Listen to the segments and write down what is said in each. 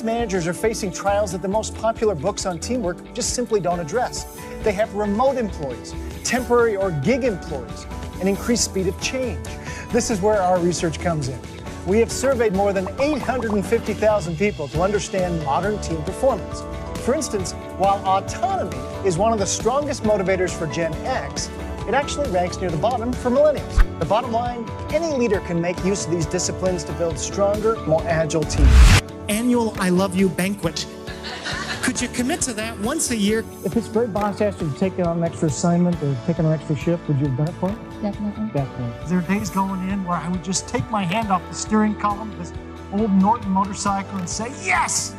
Today's managers are facing trials that the most popular books on teamwork just simply don't address. They have remote employees, temporary or gig employees, and increased speed of change. This is where our research comes in. We have surveyed more than 850,000 people to understand modern team performance. For instance, while autonomy is one of the strongest motivators for Gen X, it actually ranks near the bottom for millennials. The bottom line, any leader can make use of these disciplines to build stronger, more agile teams. Annual I Love You banquet. Could you commit to that once a year? If this great boss asked you to take on an extra assignment or take on an extra shift, would you have done it for him? Definitely. Definitely. There are days going in where I would just take my hand off the steering column of this old Norton motorcycle and say, yes,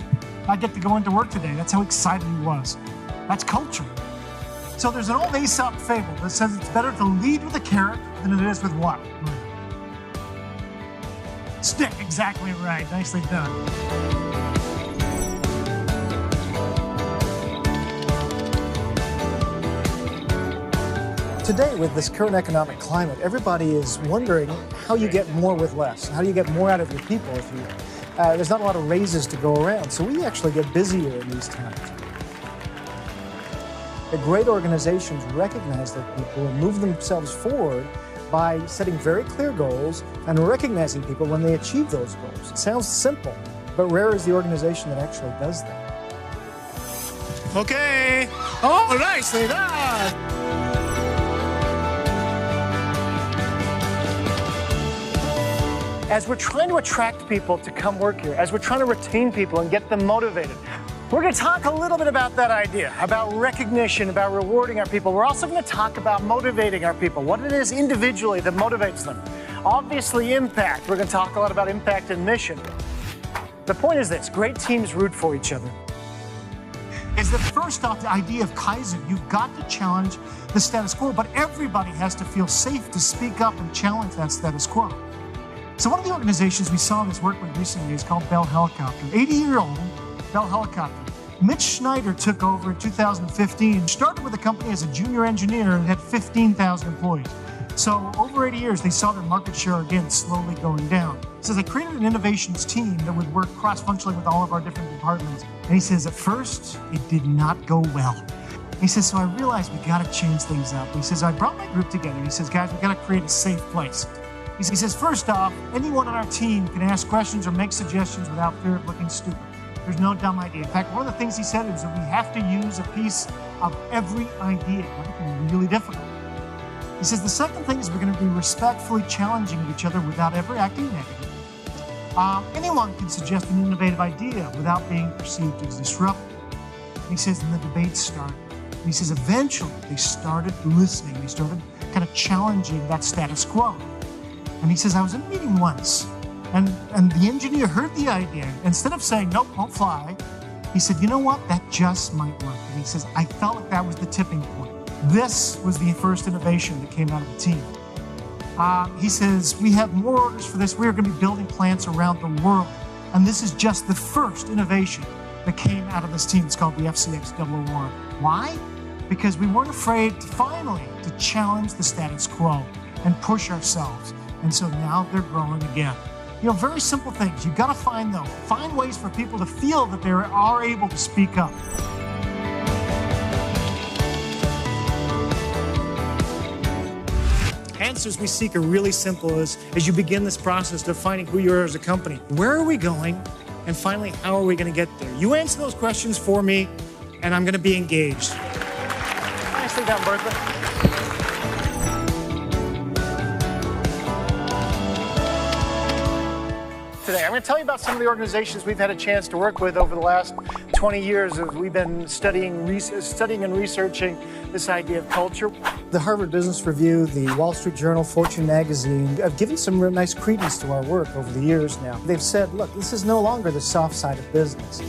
I get to go into work today. That's how excited he was. That's culture. So there's an old Aesop fable that says it's better to lead with a carrot than it is with what? Stick, exactly right. Nicely done. Today, with this current economic climate, everybody is wondering how you get more with less. How do you get more out of your people if you, there's not a lot of raises to go around. So we actually get busier in these times. The great organizations recognize their people and move themselves forward by setting very clear goals and recognizing people when they achieve those goals. It sounds simple, but rare is the organization that actually does that. Okay. Oh, nicely done. As we're trying to attract people to come work here, as we're trying to retain people and get them motivated, we're going to talk a little bit about that idea, about recognition, about rewarding our people. We're also going to talk about motivating our people, what it is individually that motivates them. Obviously, impact. We're going to talk a lot about impact and mission. The point is this, great teams root for each other. Is that first off, the idea of Kaizen, you've got to challenge the status quo, but everybody has to feel safe to speak up and challenge that status quo. So one of the organizations we saw this work with recently is called Bell Helicopter. 80-year-old Bell Helicopter. Mitch Schneider took over in 2015, started with the company as a junior engineer and had 15,000 employees. So over 80 years, they saw their market share again slowly going down. So they created an innovations team that would work cross-functionally with all of our different departments. And he says, at first, it did not go well. He says, so I realized we got to change things up. He says, I brought my group together. He says, guys, we got to create a safe place. He says, first off, anyone on our team can ask questions or make suggestions without fear of looking stupid. There's no dumb idea. In fact, one of the things he said is that we have to use a piece of every idea. That can be really difficult. He says the second thing is we're going to be respectfully challenging each other without ever acting negative. Anyone can suggest an innovative idea without being perceived as disruptive. He says, and the debates started. And he says, eventually they started listening. They started kind of challenging that status quo. And he says, I was in a meeting once, and the engineer heard the idea. Instead of saying, nope, won't fly, he said, you know what? That just might work. And he says, I felt like that was the tipping point. This was the first innovation that came out of the team. He says, we have more orders for this. We are going to be building plants around the world. And this is just the first innovation that came out of this team. It's called the FCX001. Why? Because we weren't afraid finally to challenge the status quo and push ourselves. And so now they're growing again. You know, very simple things. You've got to find ways for people to feel that they are able to speak up. Answers we seek are really simple as you begin this process of defining who you are as a company. Where are we going? And finally, how are we going to get there? You answer those questions for me, and I'm going to be engaged. Nicely done, Bertha. Today, I'm going to tell you about some of the organizations we've had a chance to work with over the last 20 years as we've been studying and researching this idea of culture. The Harvard Business Review, the Wall Street Journal, Fortune magazine have given some real nice credence to our work over the years now. They've said, look, this is no longer the soft side of business.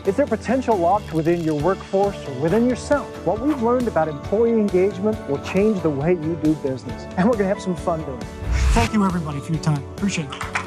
Is there potential locked within your workforce or within yourself? What we've learned about employee engagement will change the way you do business. And we're going to have some fun doing it. Thank you, everybody, for your time. Appreciate it.